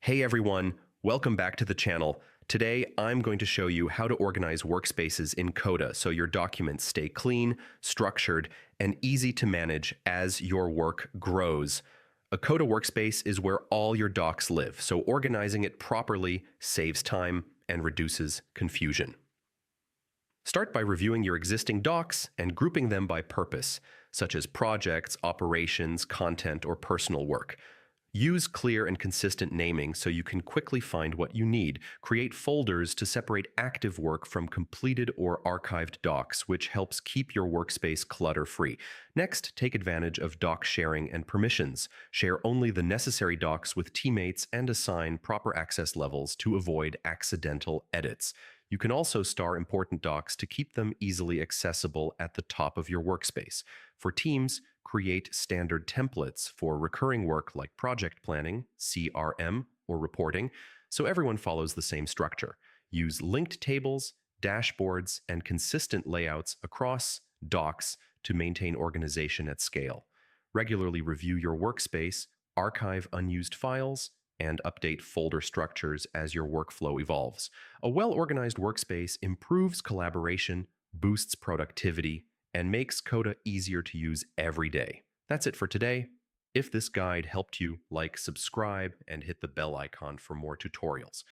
Hey everyone, welcome back to the channel. Today, I'm going to show you how to organize workspaces in Coda so your documents stay clean, structured, and easy to manage as your work grows. A Coda workspace is where all your docs live, so organizing it properly saves time and reduces confusion. Start by reviewing your existing docs and grouping them by purpose, such as projects, operations, content, or personal work. Use clear and consistent naming so you can quickly find what you need. Create folders to separate active work from completed or archived docs, which helps keep your workspace clutter-free. Next, take advantage of doc sharing and permissions. Share only the necessary docs with teammates and assign proper access levels to avoid accidental edits. You can also star important docs to keep them easily accessible at the top of your workspace. For teams, create standard templates for recurring work like project planning, CRM, or reporting, so everyone follows the same structure. Use linked tables, dashboards, and consistent layouts across docs to maintain organization at scale. Regularly review your workspace, archive unused files, and update folder structures as your workflow evolves. A well-organized workspace improves collaboration, boosts productivity, and makes Coda easier to use every day. That's it for today. If this guide helped you, like, subscribe, and hit the bell icon for more tutorials.